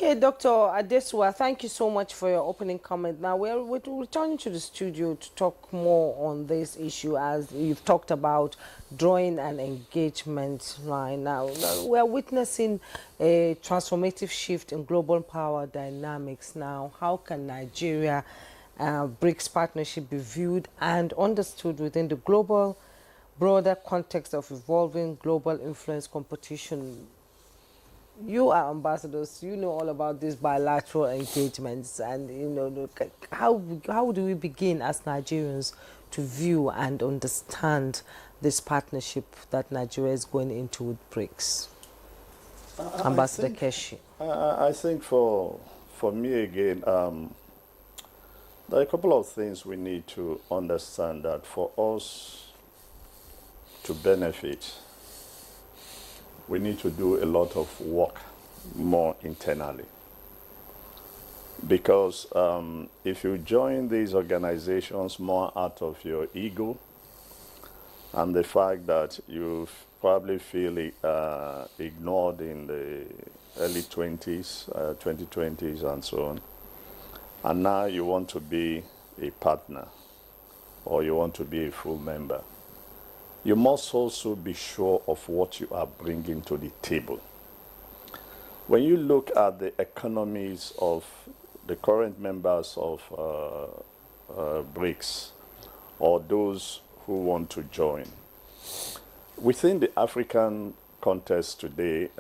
Okay, Dr. Adesua, thank you so much for your opening comment. Now, we're returning to the studio to talk more on this issue as you've talked about drawing an engagement line. Now, we're witnessing a transformative shift in global power dynamics now. How can Nigeria BRICS partnership be viewed and understood within the global, broader context of evolving global influence competition? You are ambassadors, you know all about these bilateral engagements, and how do we begin as Nigerians to view and understand this partnership that Nigeria is going into with BRICS? Ambassador Keshi. I think for me again, there are a couple of things we need to understand that for us to benefit, we need to do a lot of work more internally. Because if you join these organizations more out of your ego and the fact that you probably feel ignored in the early 2020s and so on, and now you want to be a partner or you want to be a full member, you must also be sure of what you are bringing to the table. When you look at the economies of the current members of BRICS or those who want to join, within the African context today,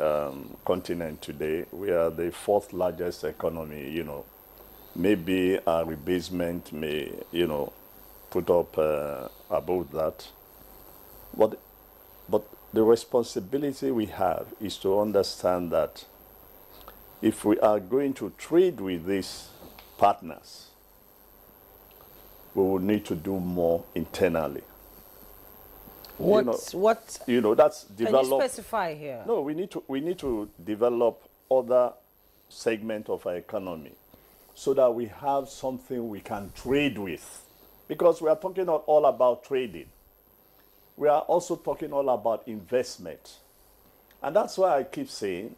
continent today, we are the fourth largest economy. Maybe our rebasement may, put up above that. But the responsibility we have is to understand that if we are going to trade with these partners, we will need to do more internally. That's develop. Can you specify here? No, we need to develop other segment of our economy so that we have something we can trade with, because we are talking all about trading. We are also talking all about investment. And that's why I keep saying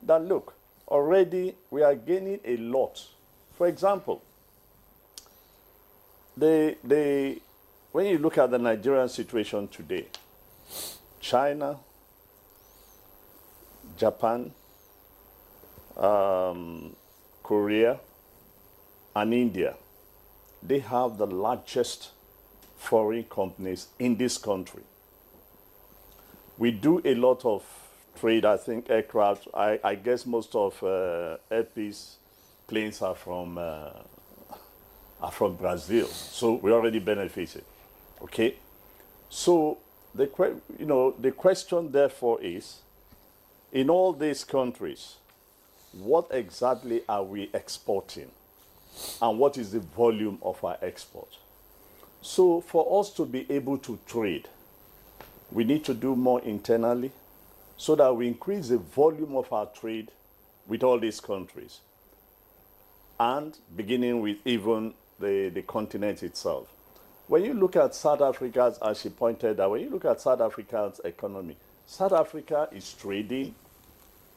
that, look, already we are gaining a lot. For example, when you look at the Nigerian situation today, China, Japan, Korea, and India, they have the largest foreign companies in this country. We do a lot of trade. I think aircraft, I guess most of Airpeace planes are from Brazil. So we already benefited. Okay? So the question therefore is, in all these countries, what exactly are we exporting? And what is the volume of our export? So for us to be able to trade, we need to do more internally so that we increase the volume of our trade with all these countries, and beginning with even the continent itself. When you look at South Africa, as she pointed out, when you look at South Africa's economy, South Africa is trading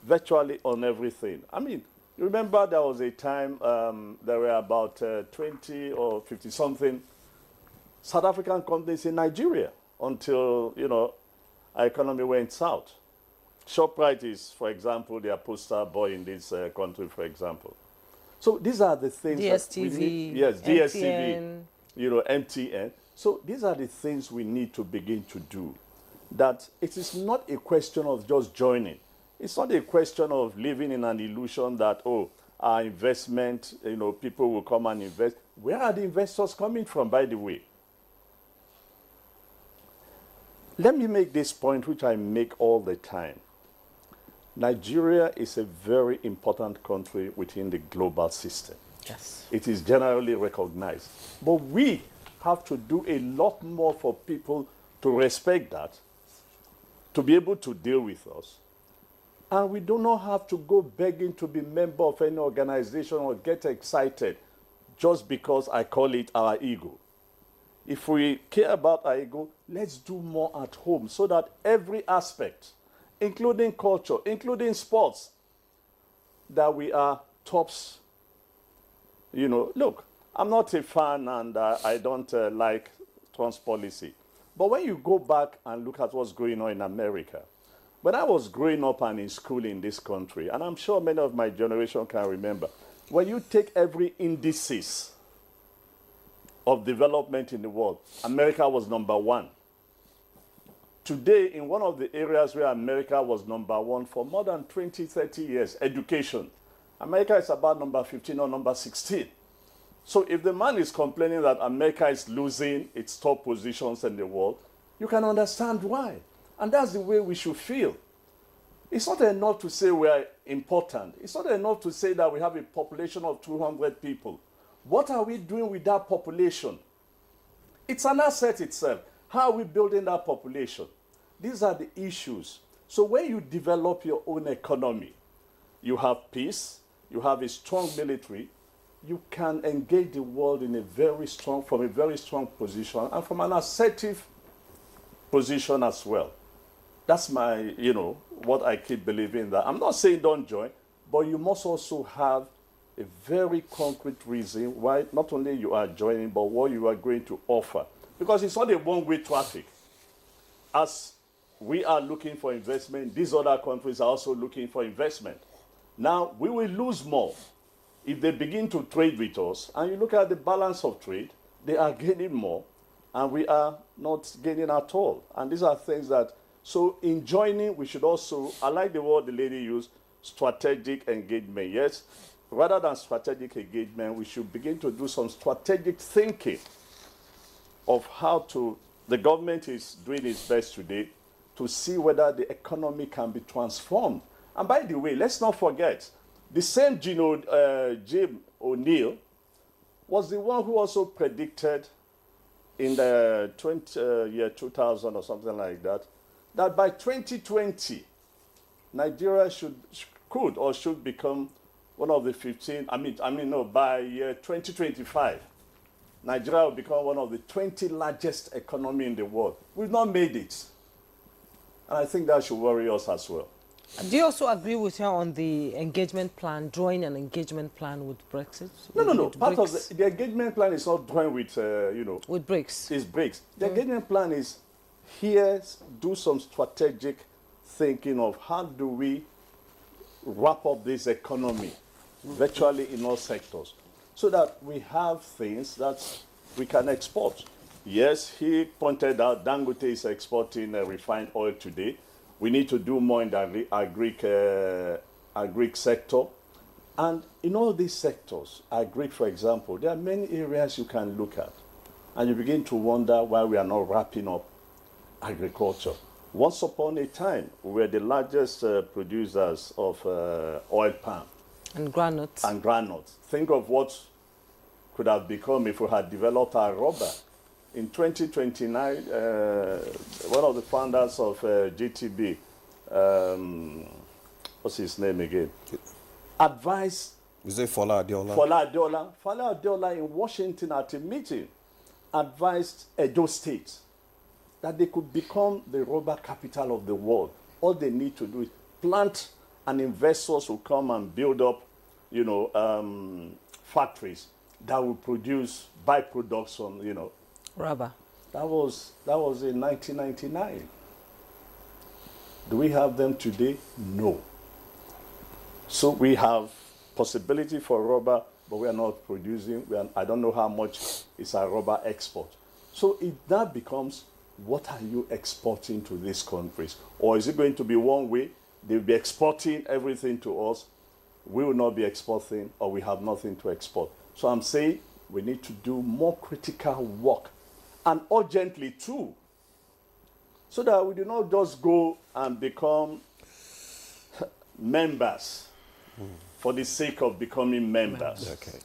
virtually on everything. I mean, you remember there was a time there were about 20 or 50 something South African companies in Nigeria until, our economy went south. ShopRite is, for example, their poster boy in this country, for example. So these are the things DSTV, that we need. Yes, DSTV, MTN. MTN. So these are the things we need to begin to do. That it is not a question of just joining. It's not a question of living in an illusion that, our investment, people will come and invest. Where are the investors coming from, by the way? Let me make this point, which I make all the time. Nigeria is a very important country within the global system. Yes. It is generally recognized. But we have to do a lot more for people to respect that, to be able to deal with us. And we do not have to go begging to be member of any organization or get excited just because I call it our ego. If we care about our ego, let's do more at home so that every aspect, including culture, including sports, that we are tops. You know, look, I'm not a fan and I don't like Trump's policy. But when you go back and look at what's going on in America, when I was growing up and in school in this country, and I'm sure many of my generation can remember, when you take every indices of development in the world, America was number one. Today, in one of the areas where America was number one for more than 20, 30 years, education, America is about number 15 or number 16. So if the man is complaining that America is losing its top positions in the world, you can understand why. And that's the way we should feel. It's not enough to say we are important. It's not enough to say that we have a population of 200 people. What are we doing with that population? It's an asset itself. How are we building that population? These are the issues. So when you develop your own economy, you have peace, you have a strong military, you can engage the world in from a very strong position and from an assertive position as well. That's my, what I keep believing that. I'm not saying don't join, but you must also have a very concrete reason why not only you are joining, but what you are going to offer. Because it's not a one-way traffic. As we are looking for investment, these other countries are also looking for investment. Now, we will lose more if they begin to trade with us, and you look at the balance of trade, they are gaining more, and we are not gaining at all. And these are things that, so in joining, we should also, I like the word the lady used, strategic engagement. Yes, rather than strategic engagement, we should begin to do some strategic thinking of how the government is doing its best today to see whether the economy can be transformed. And by the way, let's not forget, the same Jim O'Neill was the one who also predicted in the year 2000 or something like that, that by 2020, Nigeria should become one of the 15, by year 2025, Nigeria will become one of the 20 largest economy in the world. We've not made it. And I think that should worry us as well. Do you also agree with her on the engagement plan, drawing an engagement plan with Brexit? No. Part BRICS? of the engagement plan is not drawing with, with BRICS. It's BRICS. The engagement plan is do some strategic thinking of how do we wrap up this economy virtually in all sectors so that we have things that we can export. Yes, he pointed out Dangote is exporting refined oil today. We need to do more in the agri sector. And in all these sectors, agri, for example, there are many areas you can look at. And you begin to wonder why we are not wrapping up agriculture. Once upon a time, we were the largest producers of oil palm. And granules. Think of what could have become if we had developed our rubber. In 2029, one of the founders of GTB, what's his name again? Advised. Is it Fola Adeola? Fola Adeola in Washington at a meeting advised Edo State that they could become the rubber capital of the world. All they need to do is plant, and investors will come and build up, factories that will produce byproducts from, rubber. That was in 1999. Do we have them today? No. So we have possibility for rubber, but we are not producing. I don't know how much is our rubber export. So it now becomes, what are you exporting to these countries? Or is it going to be one way? They'll be exporting everything to us. We will not be exporting, or we have nothing to export. So I'm saying we need to do more critical work, and urgently too, so that we do not just go and become members for the sake of becoming members. Okay.